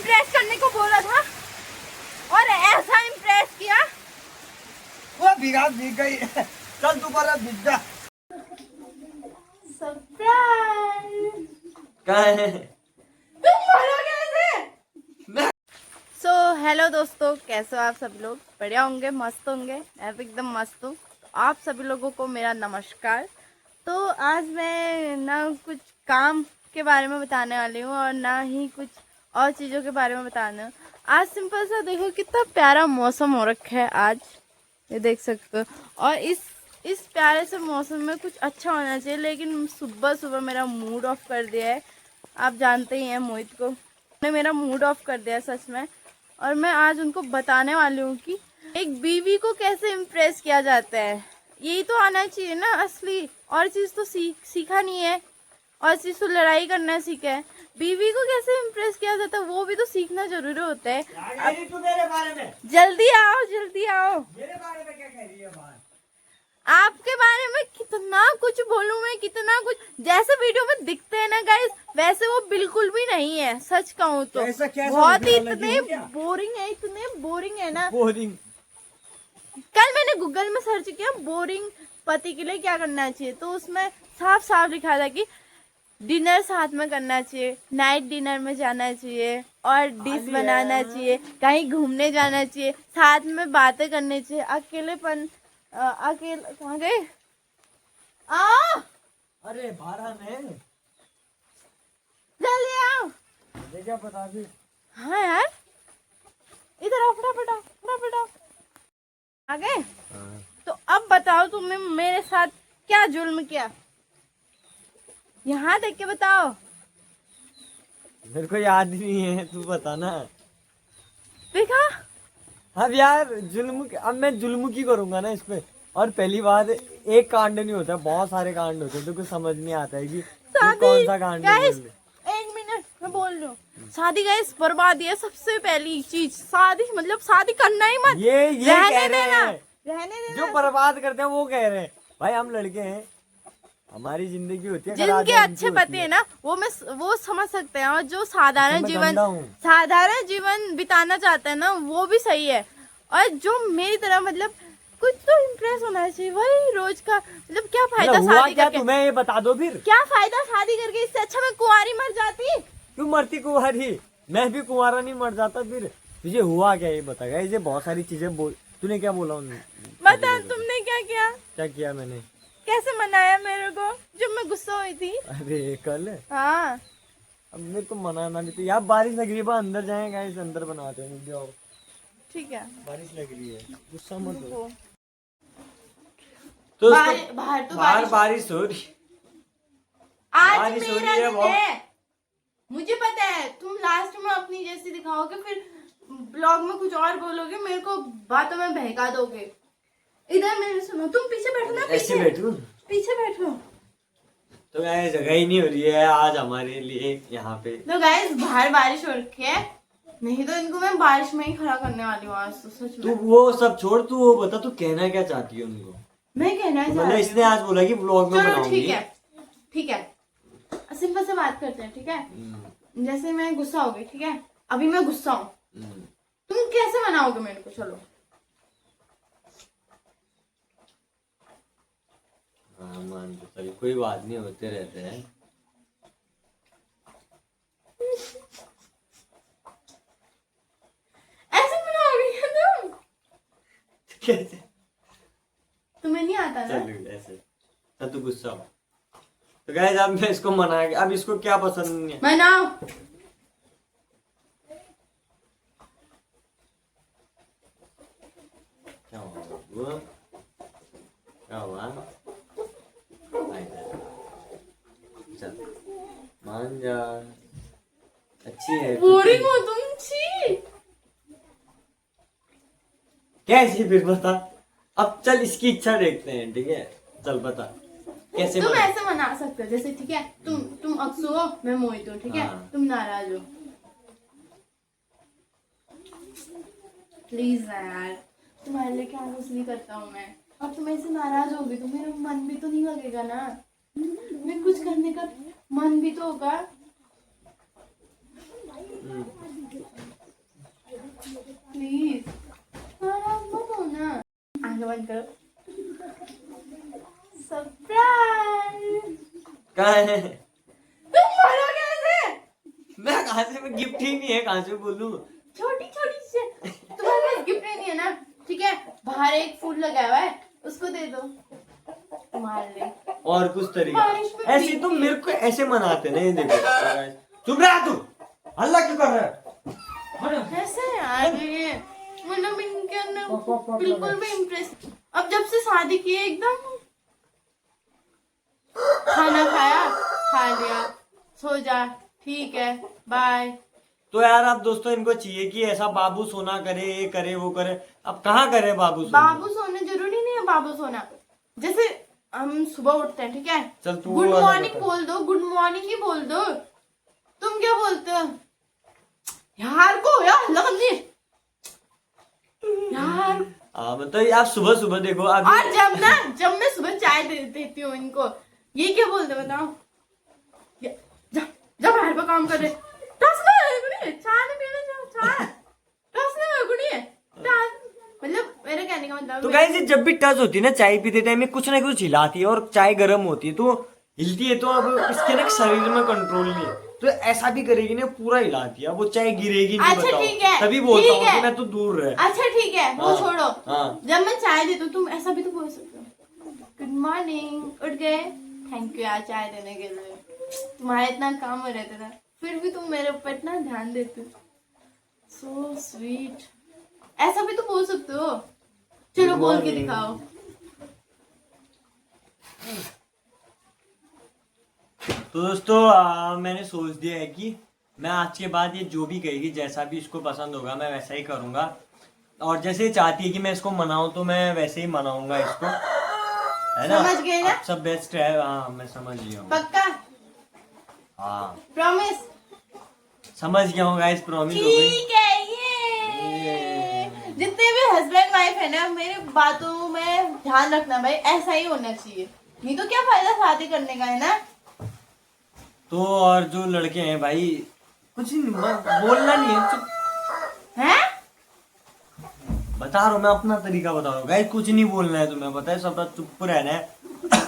Impress करने को बोला था और ऐसा इम्प्रेस किया। वो भीग गई। चल तू पर भीग जा। सरप्राइज। क्या है? तुम बोलोगे ऐसे? सो हेलो दोस्तों, कैसे हो आप सब लोग? बढ़िया होंगे, मस्त होंगे। मैं भी एकदम मस्त हूँ। आप सभी लोगों को मेरा नमस्कार। तो आज मैं ना कुछ काम के बारे में बताने वाली हूँ और ना ही कुछ और चीज़ों के बारे में बताना हूँ। आज सिंपल सा देखो कितना प्यारा मौसम हो रखा है आज, ये देख सकते हो। और इस प्यारे से मौसम में कुछ अच्छा होना चाहिए, लेकिन सुबह सुबह मेरा मूड ऑफ कर दिया है। आप जानते ही हैं मोहित को, ने मेरा मूड ऑफ कर दिया सच में। और मैं आज उनको बताने वाली हूँ कि एक बीवी को कैसे इम्प्रेस किया जाता है। यही तो आना चाहिए ना असली, और चीज़ तो सीखा नहीं है, और चीज़ तो लड़ाई करना सीखा है। बीवी को कैसे इम्प्रेस किया जाता है वो भी तो सीखना जरूरी होता है। तू मेरे बारे में जल्दी आओ, जल्दी आओ। मेरे बारे में क्या कह रही है बात? आपके बारे में कितना कुछ बोलूं मैं, कितना कुछ। जैसे वीडियो में दिखते हैं ना गाइस, वैसे वो बिल्कुल भी नहीं है। सच कहूँ तो बहुत ही इतने बोरिंग है ना। बोरिंग। कल मैंने गूगल में सर्च किया बोरिंग पति के लिए क्या करना चाहिए, तो उसमें साफ साफ लिखा था कि डिनर साथ में करना चाहिए, नाइट डिनर में जाना चाहिए, और डिश बनाना चाहिए, कहीं घूमने जाना चाहिए, साथ में बातें करनी चाहिए। अकेलेपन अकेले कहाँ गए? अरे 12 में जल्दी आओ। क्या पता भी। हाँ यार, इधर आओ, फटाफट आओ, फटाफट आओ। आ गए? तो अब बताओ तुमने मेरे साथ क्या जुल्म किया, यहाँ देख के बताओ। मेरे को याद नहीं है, तू बता ना। देखा? अब यार अब मैं जुल्म की करूंगा ना इस पे। और पहली बात, एक कांड नहीं होता, बहुत सारे कांड होते हैं। तो कुछ समझ नहीं आता है कि कौन सा कांड है। गाइस एक मिनट मैं बोल रही हूँ। शादी गाइस बर्बादी है सबसे पहली चीज। शादी मतलब शादी करना ही मत। ये कह रहे हैं, रहने देना। जो बर्बाद करते हैं वो कह रहे हैं। भाई हम लड़के हैं, हमारी जिंदगी होती है। जिनके अच्छे पति है ना, वो समझ सकते हैं। और जो साधारण जीवन बिताना चाहते हैं ना, वो भी सही है। और जो मेरी तरह मतलब कुछ तो इम्प्रेस होना चाहिए। वही रोज का मतलब क्या फायदा शादी करके? तुम्हें ये बता दो फिर, क्या फायदा शादी करके? इससे अच्छा मैं कुंवारी मर जाती। तू मरती कुंवारी, मैं भी कुंवारा नहीं मर जाता। फिर तुझे हुआ क्या ये बता। ये बहुत सारी चीजें बोल। तूने क्या बोला बता, तुमने क्या किया? क्या किया मैंने? कैसे मनाया मेरे को जब मैं गुस्सा हुई थी? अरे कल। हाँ, अब मेरे को मनाना भी तो यार, बारिश लग रही है, अंदर जाएगा, इस अंदर बनाते हैं। जाओ, ठीक है। बारिश लग रही है, गुस्सा मत हो। तो बाहर बारिश हो रही। आज बारिश हो मेरा रही है दिन है। मुझे पता है तुम लास्ट में अपनी जैसी दिखाओगे, फिर ब्लॉग में कुछ और बोलोगे, मेरे को बातों में बहका दोगे। इधर मेरे सुनो, तुम पीछे बैठो ना। ऐसे बैठो, पीछे बैठो। तो यार जगह ही नहीं हो रही है आज हमारे लिए यहाँ पे। तो गाइस बाहर बारिश हो रखी है, नहीं तो इनको मैं बारिश में ही खड़ा करने वाली हूँ आज तो सच में। तू वो सब छोड़, तू वो बता, तू कहना क्या चाहती है उनको? मैं कहना चाहती हूँ, मतलब इसने आज बोला कि ब्लॉग में बनाऊंगी। ठीक है सिंपल से बात करते हैं, ठीक है? जैसे मैं गुस्सा हो गई, ठीक है? अभी मैं गुस्सा हूँ, तुम कैसे मनाओगे मेरे को? चलो हाँ मान तो सही, कोई बात नहीं, होते रहते हैं। ऐसे मनाओगे क्या तुम? कैसे? तुम्हें नहीं आता ना? चल ऐसे, तो तू गुस्सा हो तो गाइस अब मैं इसको मना के, अब इसको क्या पसंद नहीं है। मनाओ। क्या हुआ वो? क्या हुआ? चल मान जा, अच्छी है। बोरिंग हो तुम। छी, कैसे फिर बता। अब चल इसकी इच्छा देखते हैं, ठीक है? चल बता कैसे तुम मना? ऐसे मना सकते हो जैसे, ठीक है? तुम अक्सू हो, मैं मोहित हूँ, ठीक है? हाँ। तुम नाराज हो, प्लीज यार, तुम्हारे लिए क्या कुछ नहीं करता हूँ मैं। अब तुम ऐसे नाराज होगी तो मेरा मन भी तो नहीं लगेगा ना। मैं कुछ करने का मन भी तो होगा। कमेंट करो। सरप्राइज। कहाँ है? तुम बोलोगे ऐसे? मैं कहाँ से, मैं गिफ्ट ही नहीं है, कहाँ से बोलूं? छोटी छोटी से तुम्हारे पास गिफ्ट नहीं है ना, ठीक है, बाहर एक फूल लगा हुआ है, उसको दे दो तुम्हारे लिए। और कुछ तरीका बारिश में ऐसे भीग तुम के। मेरे को ऐसे मनाते ना, ये देखो। चुप रहा तू, हल्ला क्यों कर रहा है? ऐसे यार ये मतलब इनके अंदर बिल्कुल भी इंटरेस्ट। अब जब से शादी की है एकदम खाना खाया, खा लिया, सो जा, ठीक है, बाय। तो यार अब दोस्तों इनको चाहिए कि ऐसा बाबू सोना करे, ये करे, वो करे। अब कहाँ करे बाबू सोना? बाबू सोने जरूरी नहीं है बाबू सोना। जैसे हम सुबह उठते हैं, ठीक है, चल तू गुड वाला मॉर्निंग बता। बोल दो, गुड मॉर्निंग ही बोल दो। तुम क्या बोलते हो यार को, यार लगनी यार। मतलब आप सुबह सुबह देखो अभी। और जब मैं सुबह चाय देती हूँ इनको, ये क्या बोलते बताओ? जा जा बाहर पे काम कर रहे, चाय नहीं पीना, चाय मतलब मेरे कहने का मतलब तो गाइस जब भी टच होती है ना चाय पीते टाइम में, कुछ ना कुछ हिलाती है और चाय गर्म होती है तो हिलती है, तो अब इसके ना शरीर में कंट्रोल नहीं है, तो ऐसा भी करेगी ना, पूरा हिलाती है, अब वो चाय गिरेगी नहीं। अच्छा बताओ, ठीक है, तभी बोलता ठीक हूँ है। कि मैं तो दूर रहे। अच्छा ठीक है, वो हाँ, छोड़ो। हाँ। जब मैं चाय देती हूँ तुम ऐसा भी तो बोल सकते हो, गुड मॉर्निंग, उठ गए, थैंक यू यार चाय देने के लिए, तुम्हारा इतना काम हो रहता था, फिर भी तुम मेरे ऊपर इतना ध्यान देते हो, सो स्वीट। ऐसा भी तो बोल सकते हो, चलो बोल के दिखाओ। तो दोस्तों मैंने सोच दिया है कि मैं आज के बाद ये जो भी कहेगी, जैसा भी इसको पसंद होगा मैं वैसा ही करूंगा, और जैसे चाहती है कि मैं इसको मनाऊं तो मैं वैसे ही मनाऊंगा इसको, है ना? समझ गए ना? आप सब बेस्ट है। हाँ मैं समझ गया हूँ। पक्का? हाँ प्रॉमिस? समझ गया हूँ गाइस, प्रॉमिस हो गई। ठीक है। ये जितने भी हस्बैंड वाइफ है ना, मेरी बातों में ध्यान रखना भाई, ऐसा ही होना चाहिए, नहीं तो क्या फायदा शादी करने का, है ना? तो और जो लड़के हैं भाई, कुछ नहीं, बोलना नहीं है, चुप। हैं? बता रहा हूँ मैं, अपना तरीका बता रहा हूँ गाइस, कुछ नहीं बोलना है तुम्हें, पता है, सब चुप रहना है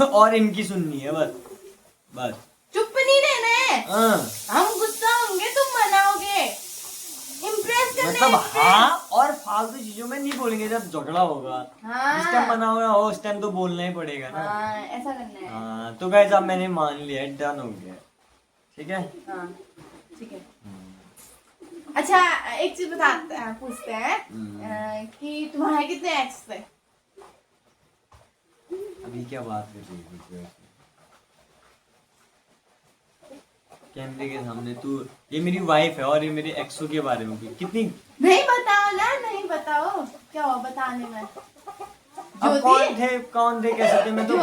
और इनकी सुननी है बस, बस। चुप नहीं रहना है। हाँ। हम गुस्सा होंगे, तुम मनाओगे, इम्प्रेस करने मतलब हैं। हाँ, और फालतू चीजों में नहीं बोलेंगे, जब झगड़ा होगा हाँ। जिस टाइम मना हुआ हो उस टाइम तो बोलना ही पड़ेगा ना। हाँ, ऐसा करना है। हाँ तो गाइस अब मैंने मान लिया है, डन हो गया, ठीक है। हाँ ठीक है। अच्छा एक चीज पूछते हैं कि तुम्हारे कितने एक्स थे? अभी क्या बात कर रही है कैमरे के सामने? तू, ये मेरी वाइफ है और ये मेरी एक्सो के बारे में कितनी। नहीं बताओ ना, नहीं बताओ, क्या हो बताने में? अब कौन थे कह सकते, मैं तो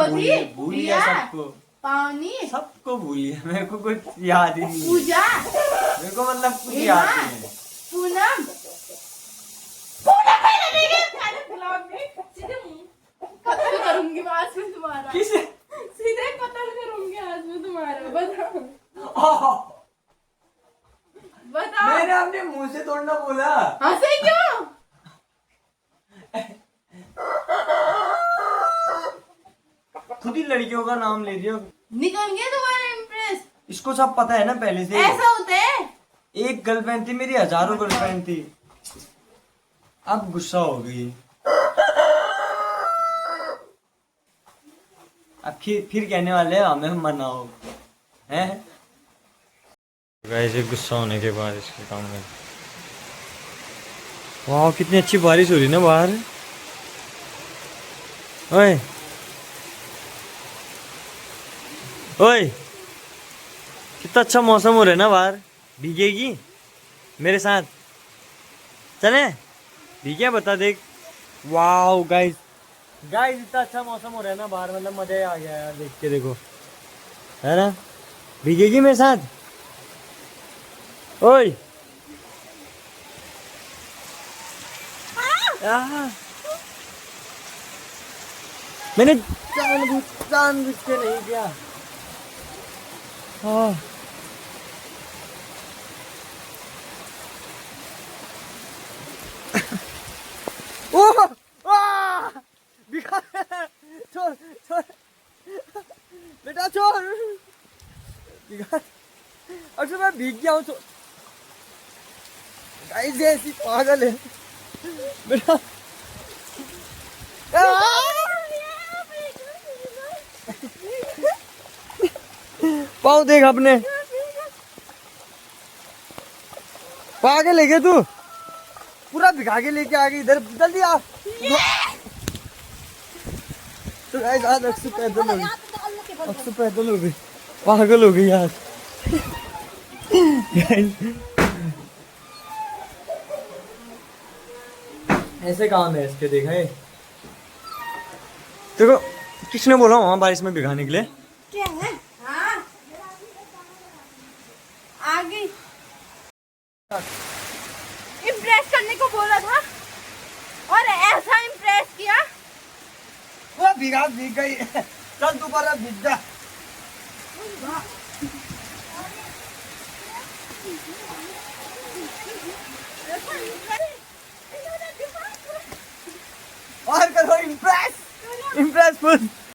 भूल गया सबको, पावनी, सबको भूल गया, मेरे को कुछ याद ही नहीं है। पूजा, मेरे को मतलब कुछ याद नहीं है। पूनम, पूनम पहले नहीं गए खाने ब्लॉग में, सीधे कत्ल करूंगी मैं आज में तुम्हारा। किसे? सीधे कत्ल करूंगी आज में तुम्हारा, बताओ। बताओ। मैंने अपने मुंह से थोड़ा ना बोला। हंसे क्यों? खुद ही लड़कियों का नाम ले दिया। निकल गया तुम्हारा इम्प्रेस। इसको सब पता है ना पहले से। ऐसा होता है। एक गर्लफ्रेंड थी मेरी, हजारों गर्लफ्रेंड थी, अब गुस्सा हो गई। अब फिर कहने वाले हैं हमें मनाओ, हैं? गाइस गुस्सा होने के बाद इसके काम में, वाह कितनी अच्छी बारिश हो रही ना बाहर। ओए ओए कितना अच्छा मौसम हो रहा है ना बाहर, भीगेगी मेरे साथ, चले भीगे बता देख। वाह गाइस इतना अच्छा मौसम हो रहा है ना बाहर, मतलब मजा ही आ गया यार देख के, देखो है ना, भीगेगी मेरे साथ। ओए मैंने जानबूझ के नहीं किया। अक्सर मैं भीग गया हूँ तो गाइस ये ऐसी पागल है बेटा। पाँव देख अपने, पागल है क्या तू? पूरा भिगा के लेके आ गई इधर, जल्दी आ। तो गाइस आज अक्सर पैदल हो गई, अक्सर पैदल हो गई, पागल हो गई यार। ऐसे काम है इसके, देखा है देखो। किसने बोला वहाँ बारिश में भिगाने के लिए? क्या है? हाँ आ गई। इम्प्रेस करने को बोला था और ऐसा इम्प्रेस किया। वो भीग गई। चल दोबारा भीग जा। और करो इम्प्रेस, इम्प्रेस फुल।